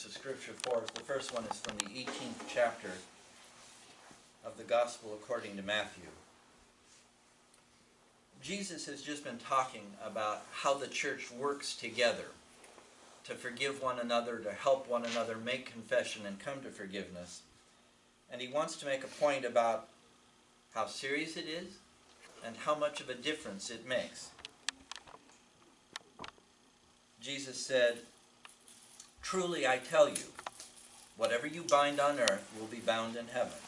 of Scripture for us. The first one is from the 18th chapter of the Gospel according to Matthew. Jesus has just been talking about how the church works together to forgive one another, to help one another make confession and come to forgiveness. And he wants to make a point about how serious it is and how much of a difference it makes. Jesus said, "Truly I tell you, whatever you bind on earth will be bound in heaven,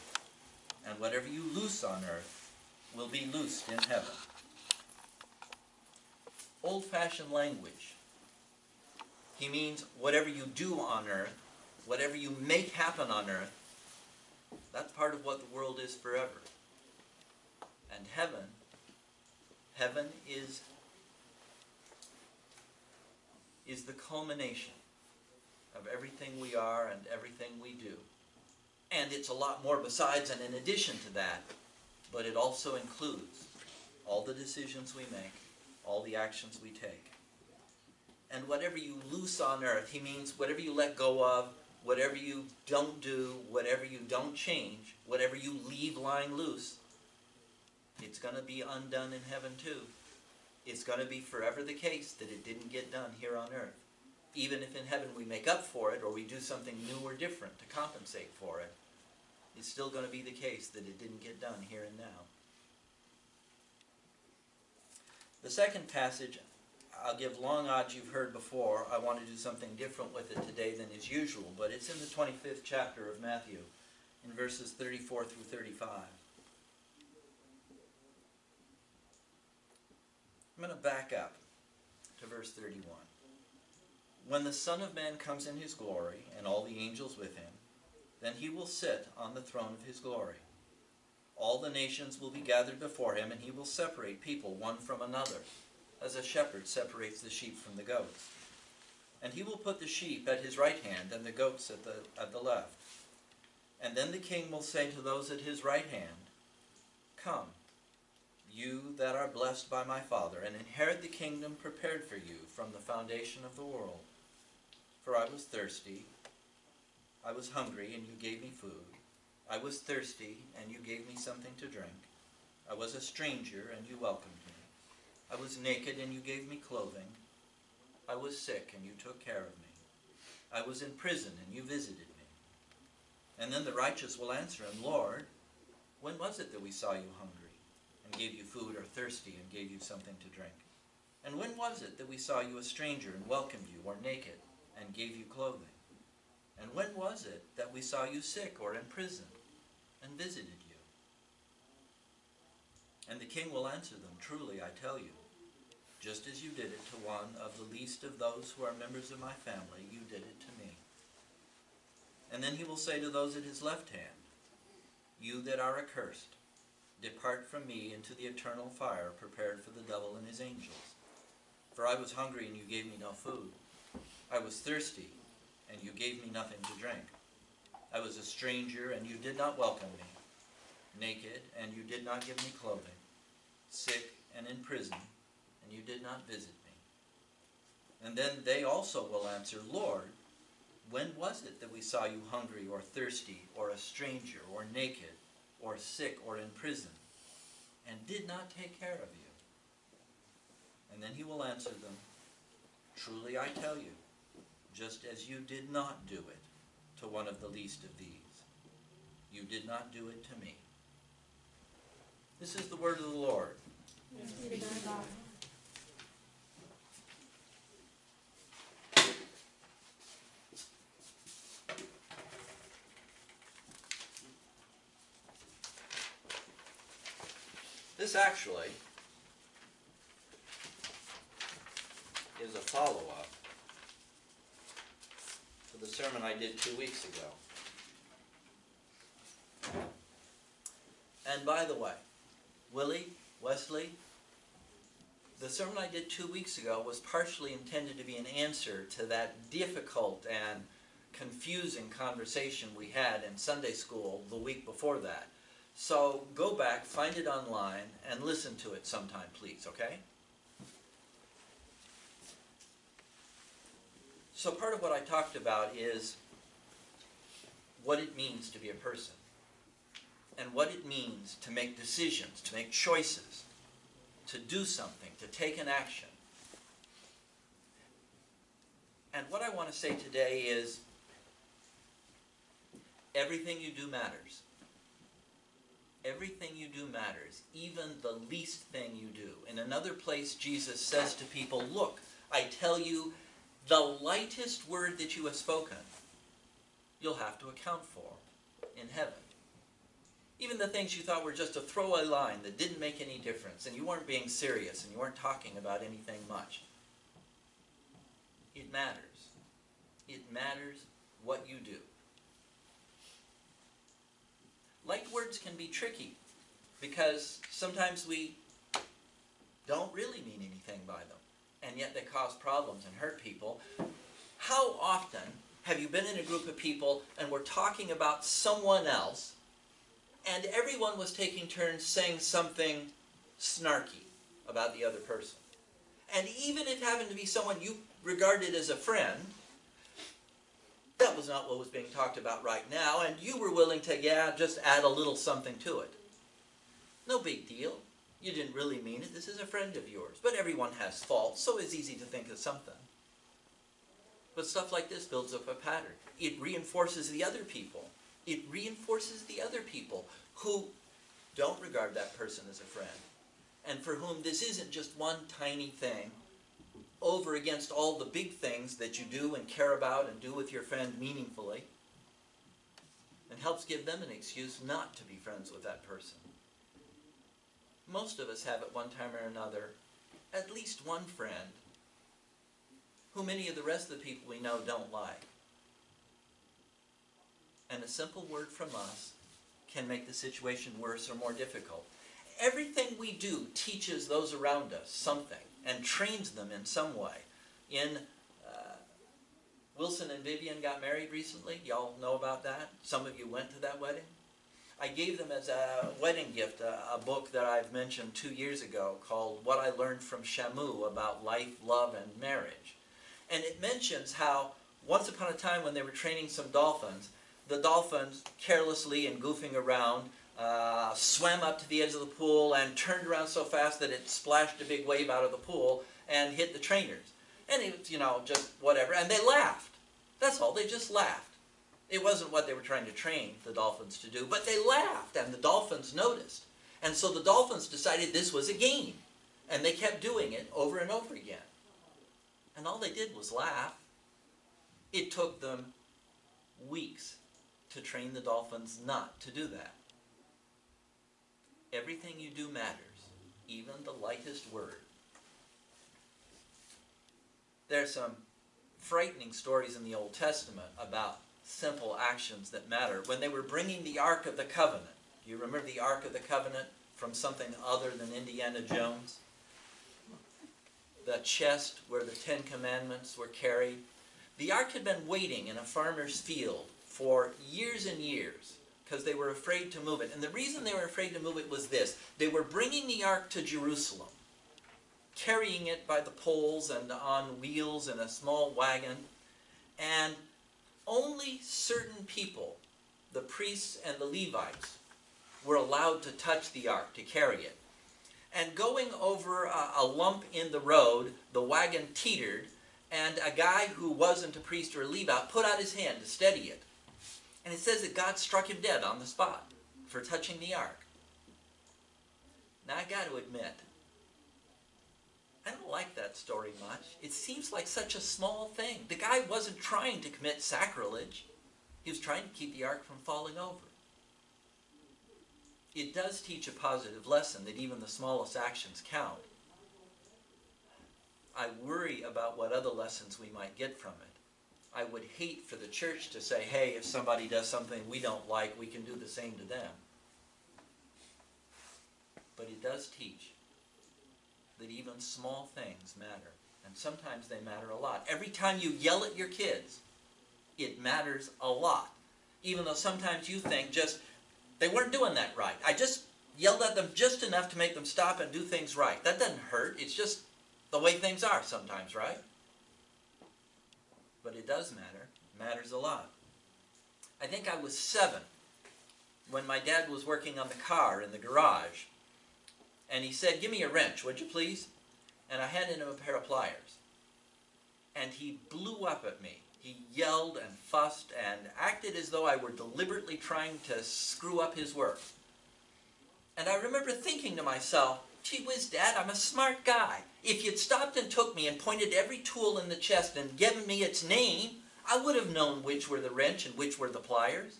and whatever you loose on earth will be loosed in heaven." Old-fashioned language. He means whatever you do on earth, whatever you make happen on earth, that's part of what the world is forever. And heaven is the culmination of everything we are and everything we do. And it's a lot more besides and in addition to that, but it also includes all the decisions we make, all the actions we take. And whatever you loose on earth, he means whatever you let go of, whatever you don't do, whatever you don't change, whatever you leave lying loose, it's going to be undone in heaven too. It's going to be forever the case that it didn't get done here on earth. Even if in heaven we make up for it or we do something new or different to compensate for it, it's still going to be the case that it didn't get done here and now. The second passage, I'll give long odds you've heard before. I want to do something different with it today than is usual, but it's in the 25th chapter of Matthew, in verses 34 through 35. I'm going to back up to verse 31. "When the Son of Man comes in his glory, and all the angels with him, then he will sit on the throne of his glory. All the nations will be gathered before him, and he will separate people one from another, as a shepherd separates the sheep from the goats. And he will put the sheep at his right hand, and the goats at the left. And then the king will say to those at his right hand, 'Come, you that are blessed by my Father, and inherit the kingdom prepared for you from the foundation of the world. For I was thirsty, I was hungry, and you gave me food. I was thirsty, and you gave me something to drink. I was a stranger, and you welcomed me. I was naked, and you gave me clothing. I was sick, and you took care of me. I was in prison, and you visited me.' And then the righteous will answer him, 'Lord, when was it that we saw you hungry and gave you food, or thirsty and gave you something to drink? And when was it that we saw you a stranger and welcomed you, or naked and gave you clothing? And when was it that we saw you sick or in prison and visited you?' And the king will answer them, 'Truly I tell you, just as you did it to one of the least of those who are members of my family, you did it to me.' And then he will say to those at his left hand, 'You that are accursed, depart from me into the eternal fire prepared for the devil and his angels. For I was hungry, and you gave me no food. I was thirsty, and you gave me nothing to drink. I was a stranger, and you did not welcome me. Naked, and you did not give me clothing. Sick and in prison, and you did not visit me.' And then they also will answer, 'Lord, when was it that we saw you hungry, or thirsty, or a stranger, or naked, or sick, or in prison, and did not take care of you?' And then he will answer them, 'Truly I tell you, just as you did not do it to one of the least of these, you did not do it to me.'" This is the word of the Lord. Thanks be to God. This actually is a follow-up to the sermon I did 2 weeks ago. And by the way, Willie, Wesley, the sermon I did 2 weeks ago was partially intended to be an answer to that difficult and confusing conversation we had in Sunday school the week before that. So go back, find it online, and listen to it sometime, please, okay? So part of what I talked about is what it means to be a person and what it means to make decisions, to make choices, to do something, to take an action. And what I want to say today is everything you do matters. Everything you do matters, even the least thing you do. In another place, Jesus says to people, look, I tell you, the lightest word that you have spoken, you'll have to account for in heaven. Even the things you thought were just a throwaway line that didn't make any difference, and you weren't being serious, and you weren't talking about anything much. It matters. It matters what you do. Light words can be tricky because sometimes we don't really mean anything by them, and yet they cause problems and hurt people. How often have you been in a group of people and were talking about someone else and everyone was taking turns saying something snarky about the other person? And even if it happened to be someone you regarded as a friend, that was not what was being talked about right now, and you were willing to, just add a little something to it. No big deal. You didn't really mean it. This is a friend of yours. But everyone has faults, so it's easy to think of something. But stuff like this builds up a pattern. It reinforces the other people. It reinforces the other people who don't regard that person as a friend, and for whom this isn't just one tiny thing over against all the big things that you do and care about and do with your friend meaningfully, and helps give them an excuse not to be friends with that person. Most of us have at one time or another at least one friend who many of the rest of the people we know don't like. And a simple word from us can make the situation worse or more difficult. Everything we do teaches those around us something and trains them in some way. Wilson and Vivian got married recently. Y'all know about that? Some of you went to that wedding. I gave them as a wedding gift a book that I've mentioned 2 years ago called What I Learned from Shamu about life, love, and marriage. And it mentions how once upon a time when they were training some dolphins, the dolphins, carelessly and goofing around, swam up to the edge of the pool and turned around so fast that it splashed a big wave out of the pool and hit the trainers. And it was, just whatever. And they laughed. That's all. They just laughed. It wasn't what they were trying to train the dolphins to do, but they laughed, and the dolphins noticed. And so the dolphins decided this was a game, and they kept doing it over and over again. And all they did was laugh. It took them weeks to train the dolphins not to do that. Everything you do matters, even the lightest word. There are some frightening stories in the Old Testament about simple actions that matter. When they were bringing the Ark of the Covenant, do you remember the Ark of the Covenant from something other than Indiana Jones? The chest where the 10 Commandments were carried. The Ark had been waiting in a farmer's field for years and years because they were afraid to move it. And the reason they were afraid to move it was this. They were bringing the Ark to Jerusalem, carrying it by the poles and on wheels in a small wagon. And only certain people, the priests and the Levites, were allowed to touch the ark, to carry it. And going over a lump in the road, the wagon teetered, and a guy who wasn't a priest or a Levite put out his hand to steady it. And it says that God struck him dead on the spot for touching the ark. Now I got to admit, I don't like that story much. It seems like such a small thing. The guy wasn't trying to commit sacrilege. He was trying to keep the ark from falling over. It does teach a positive lesson that even the smallest actions count. I worry about what other lessons we might get from it. I would hate for the church to say, hey, if somebody does something we don't like, we can do the same to them. But it does teach that even small things matter. And sometimes they matter a lot. Every time you yell at your kids, it matters a lot. Even though sometimes you think they weren't doing that right. I just yelled at them just enough to make them stop and do things right. That doesn't hurt. It's just the way things are sometimes, right? But it does matter. It matters a lot. I think I was 7 when my dad was working on the car in the garage. And he said, "Give me a wrench, would you please?" And I handed him a pair of pliers. And he blew up at me. He yelled and fussed and acted as though I were deliberately trying to screw up his work. And I remember thinking to myself, "Gee whiz, Dad, I'm a smart guy. If you'd stopped and took me and pointed every tool in the chest and given me its name, I would have known which were the wrench and which were the pliers."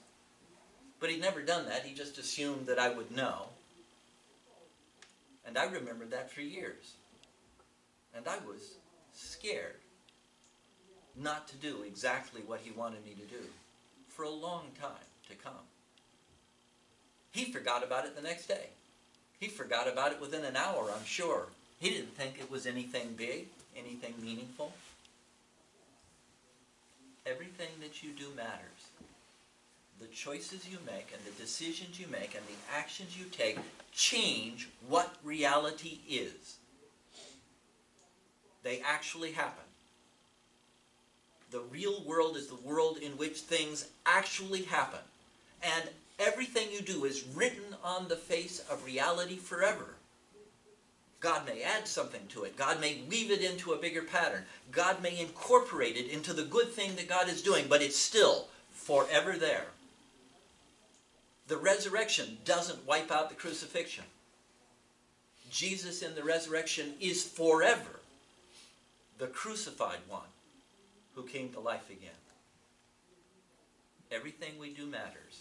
But he'd never done that. He just assumed that I would know. And I remembered that for years. And I was scared not to do exactly what he wanted me to do for a long time to come. He forgot about it the next day. He forgot about it within an hour, I'm sure. He didn't think it was anything big, anything meaningful. Everything that you do matters. The choices you make and the decisions you make and the actions you take change what reality is. They actually happen. The real world is the world in which things actually happen. And everything you do is written on the face of reality forever. God may add something to it. God may weave it into a bigger pattern. God may incorporate it into the good thing that God is doing, but it's still forever there. The resurrection doesn't wipe out the crucifixion. Jesus in the resurrection is forever the crucified one who came to life again. Everything we do matters.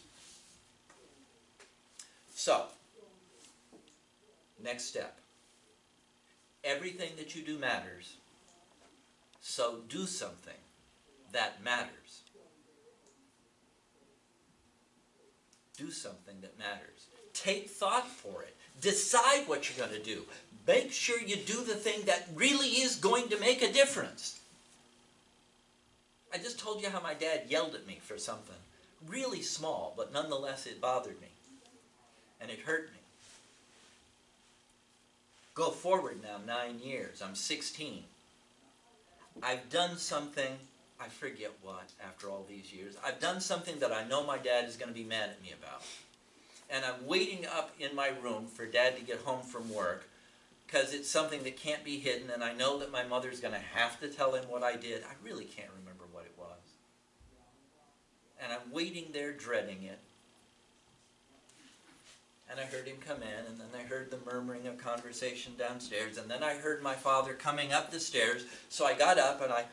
So, next step. Everything that you do matters, so do something that matters. Do something that matters. Take thought for it. Decide what you're going to do. Make sure you do the thing that really is going to make a difference. I just told you how my dad yelled at me for something really small, but nonetheless it bothered me. And it hurt me. Go forward now 9 years. I'm 16. I've done something, I forget what, after all these years. I've done something that I know my dad is going to be mad at me about. And I'm waiting up in my room for Dad to get home from work, because it's something that can't be hidden, and I know that my mother's going to have to tell him what I did. I really can't remember what it was. And I'm waiting there dreading it. And I heard him come in, and then I heard the murmuring of conversation downstairs, and then I heard my father coming up the stairs. So I got up and I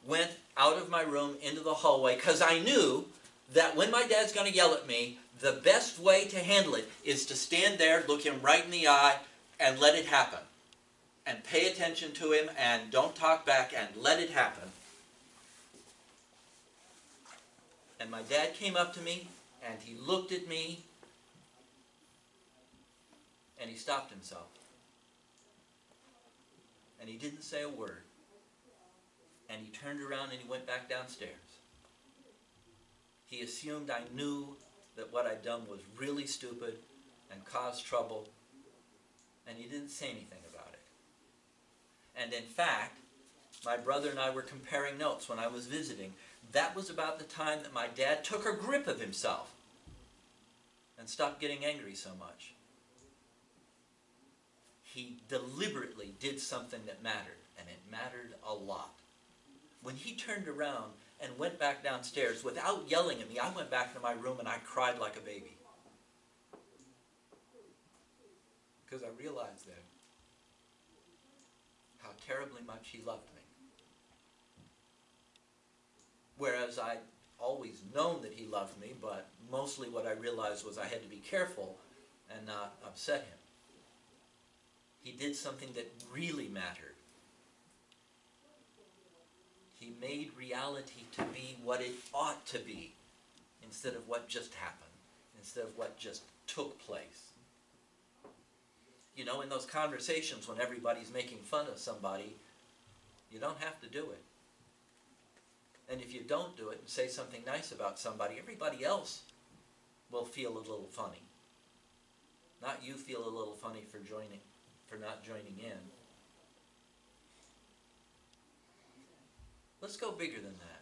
went out of my room into the hallway, because I knew that when my dad's going to yell at me, the best way to handle it is to stand there, look him right in the eye, and let it happen. And pay attention to him, and don't talk back, and let it happen. And my dad came up to me, and he looked at me, and he stopped himself. And he didn't say a word. And he turned around and he went back downstairs. He assumed I knew that what I'd done was really stupid and caused trouble, and he didn't say anything about it. And in fact, my brother and I were comparing notes when I was visiting. That was about the time that my dad took a grip of himself and stopped getting angry so much. He deliberately did something that mattered, and it mattered a lot. When he turned around and went back downstairs, without yelling at me, I went back to my room and I cried like a baby. Because I realized then how terribly much he loved me. Whereas I'd always known that he loved me, but mostly what I realized was I had to be careful and not upset him. He did something that really mattered. He made reality to be what it ought to be, instead of what just happened, instead of what just took place. You know, in those conversations when everybody's making fun of somebody, you don't have to do it. And if you don't do it and say something nice about somebody, everybody else will feel a little funny. Not you feel a little funny for not joining in. Let's go bigger than that.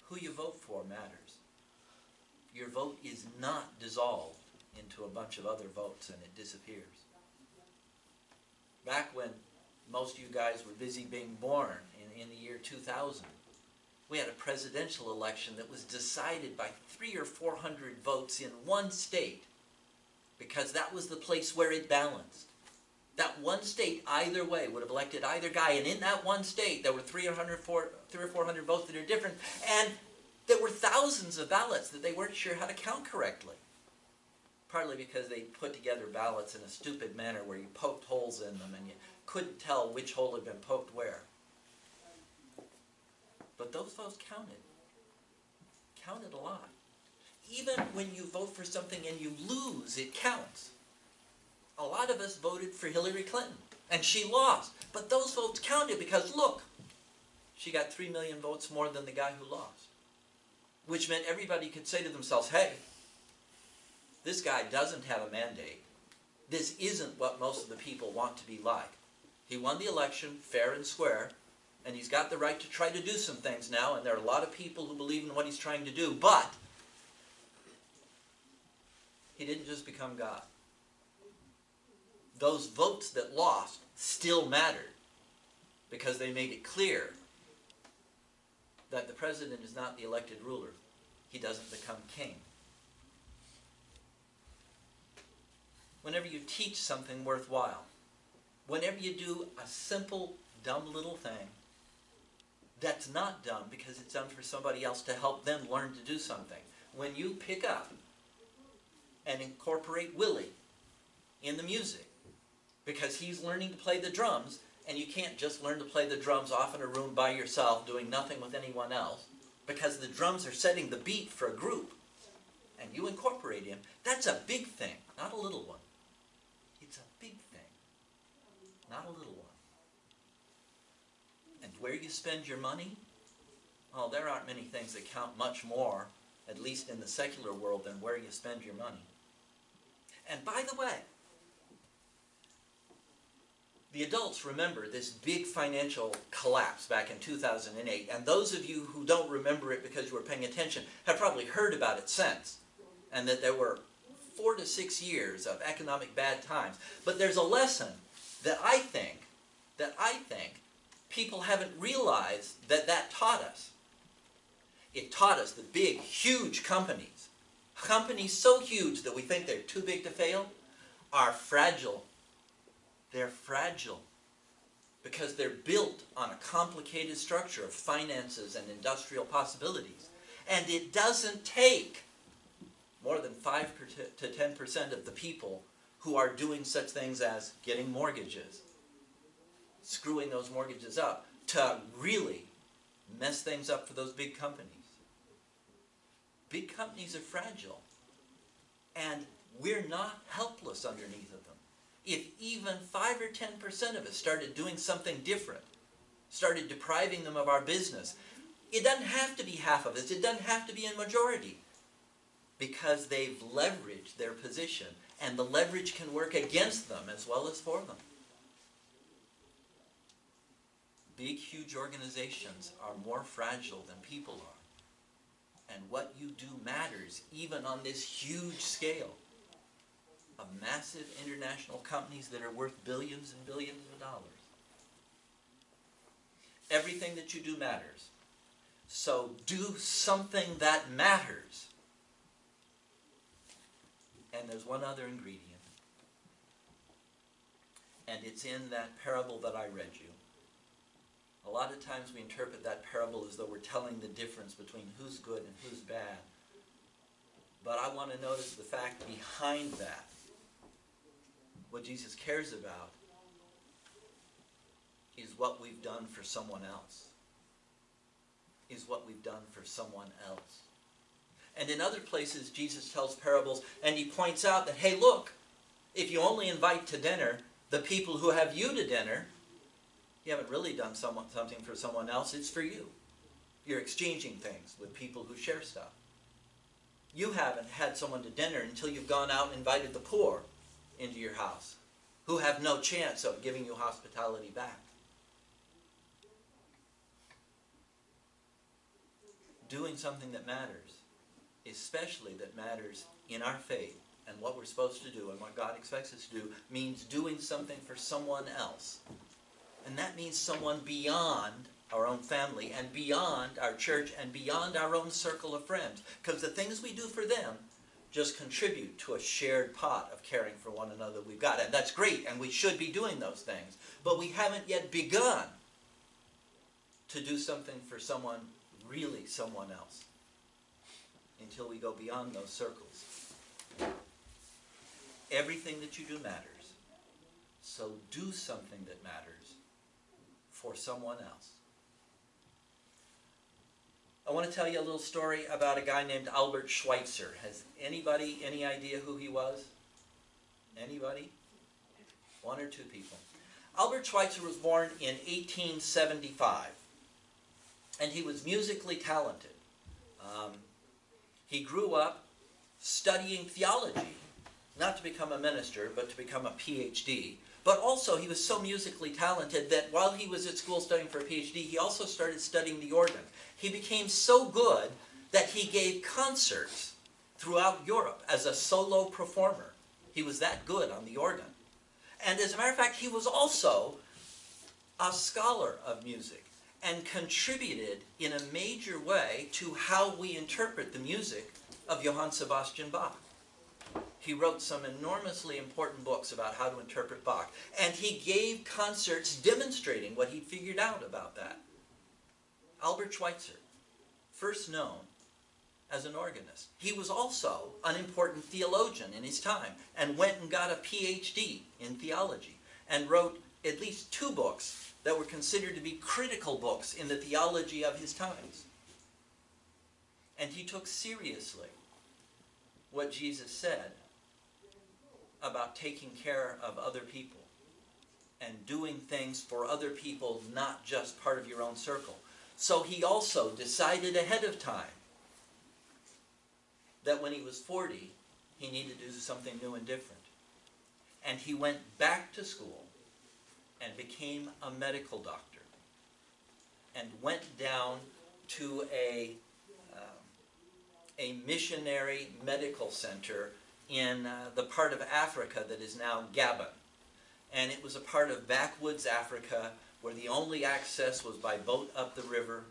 Who you vote for matters. your vote is not dissolved into a bunch of other votes and it disappears. Back when most of you guys were busy being born in the year 2000, we had a presidential election that was decided by 300 or 400 votes in one state, because that was the place where it balanced. That one state, either way, would have elected either guy, and in that one state, there were 300 or 400 votes that are different, and there were thousands of ballots that they weren't sure how to count correctly. Partly because they put together ballots in a stupid manner where you poked holes in them and you couldn't tell which hole had been poked where. But those votes counted a lot. Even when you vote for something and you lose, it counts. A lot of us voted for Hillary Clinton, and she lost. But those votes counted because, look, she got 3 million votes more than the guy who lost. Which meant everybody could say to themselves, hey, this guy doesn't have a mandate. This isn't what most of the people want to be like. He won the election fair and square, and he's got the right to try to do some things now, and there are a lot of people who believe in what he's trying to do, but he didn't just become God. Those votes that lost still mattered, because they made it clear that the president is not the elected ruler. He doesn't become king. Whenever you teach something worthwhile, whenever you do a simple, dumb little thing that's not done because it's done for somebody else to help them learn to do something, when you pick up and incorporate Willie in the music because he's learning to play the drums, and you can't just learn to play the drums off in a room by yourself doing nothing with anyone else, because the drums are setting the beat for a group, and you incorporate him, that's a big thing, not a little one. It's a big thing, not a little one. And where you spend your money, well, there aren't many things that count much more, at least in the secular world, than where you spend your money. And by the way, the adults remember this big financial collapse back in 2008, and those of you who don't remember it because you were paying attention have probably heard about it since, and that there were 4 to 6 years of economic bad times. But there's a lesson that I think people haven't realized that taught us. It taught us that big, huge companies so huge that we think they're too big to fail, are fragile. They're fragile because they're built on a complicated structure of finances and industrial possibilities. And it doesn't take more than 5 to 10% of the people who are doing such things as getting mortgages, screwing those mortgages up, to really mess things up for those big companies. Big companies are fragile, and we're not helpless underneath of them. If even 5 or 10% of us started doing something different, started depriving them of our business, it doesn't have to be half of us, it doesn't have to be a majority, because they've leveraged their position, and the leverage can work against them as well as for them. Big, huge organizations are more fragile than people are. And what you do matters, even on this huge scale of massive international companies that are worth billions and billions of dollars. Everything that you do matters. So do something that matters. And there's one other ingredient. And it's in that parable that I read you. A lot of times we interpret that parable as though we're telling the difference between who's good and who's bad. But I want to notice the fact behind that. What Jesus cares about is what we've done for someone else. Is what we've done for someone else. And in other places, Jesus tells parables, and he points out that, hey, look, if you only invite to dinner the people who have you to dinner, you haven't really done something for someone else, it's for you. You're exchanging things with people who share stuff. You haven't had someone to dinner until you've gone out and invited the poor into your house, who have no chance of giving you hospitality back. Doing something that matters especially that matters in our faith and what we're supposed to do and what God expects us to do, means doing something for someone else. And that means someone beyond our own family and beyond our church and beyond our own circle of friends. Because the things we do for them just contribute to a shared pot of caring for one another we've got. And that's great, and we should be doing those things. But we haven't yet begun to do something for someone, really someone else, until we go beyond those circles. Everything that you do matters. So do something that matters for someone else. I want to tell you a little story about a guy named Albert Schweitzer. Has anybody any idea who he was? Anybody? One or two people. Albert Schweitzer was born in 1875, and he was musically talented. He grew up studying theology, not to become a minister, but to become a PhD. But also, he was so musically talented that while he was at school studying for a PhD, he also started studying the organ. He became so good that he gave concerts throughout Europe as a solo performer. He was that good on the organ. And as a matter of fact, he was also a scholar of music and contributed in a major way to how we interpret the music of Johann Sebastian Bach. He wrote some enormously important books about how to interpret Bach. And he gave concerts demonstrating what he figured out about that. Albert Schweitzer, first known as an organist. He was also an important theologian in his time and went and got a PhD in theology and wrote at least 2 books that were considered to be critical books in the theology of his times. And he took seriously what Jesus said about taking care of other people and doing things for other people, not just part of your own circle. So he also decided ahead of time that when he was 40, he needed to do something new and different. And he went back to school and became a medical doctor and went down to a missionary medical center in the part of Africa that is now Gabon. And it was a part of backwoods Africa where the only access was by boat up the river,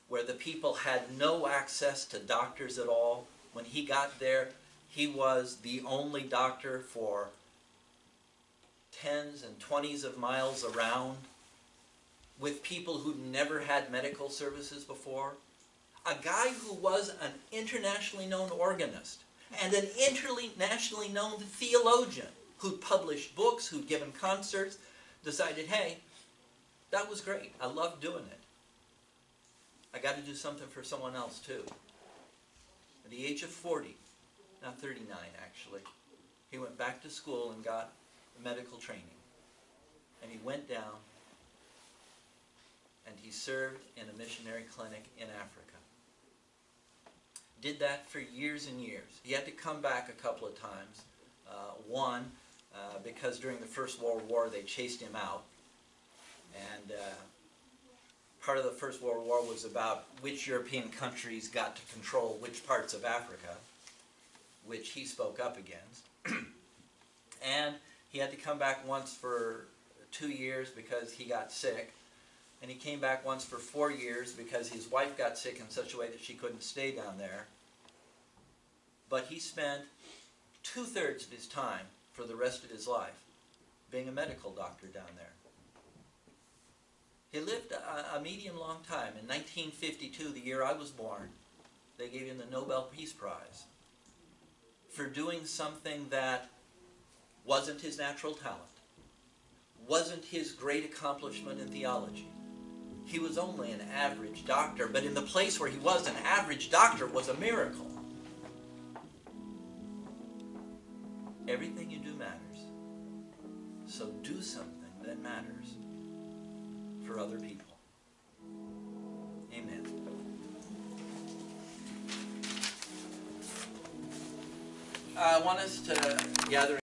where the people had no access to doctors at all. When he got there, he was the only doctor for 10s and 20s of miles around, with people who'd never had medical services before. A guy who was an internationally known organist and an internationally known theologian who'd published books, who'd given concerts, decided, hey, that was great. I love doing it. I got to do something for someone else too. At the age of 40, now 39 actually, he went back to school and got medical training. And he went down and he served in a missionary clinic in Africa. Did that for years and years. He had to come back a couple of times. One, because during the First World War they chased him out. And part of the First World War was about which European countries got to control which parts of Africa, which he spoke up against. And he had to come back once for 2 years because he got sick. And he came back once for 4 years because his wife got sick in such a way that she couldn't stay down there. But he spent 2/3 of his time for the rest of his life being a medical doctor down there. He lived a medium long time. In 1952, the year I was born, they gave him the Nobel Peace Prize for doing something that wasn't his natural talent, wasn't his great accomplishment in theology. He was only an average doctor, but in the place where he was, an average doctor was a miracle. Everything you do matters. So do something that matters for other people. Amen. I want us to gather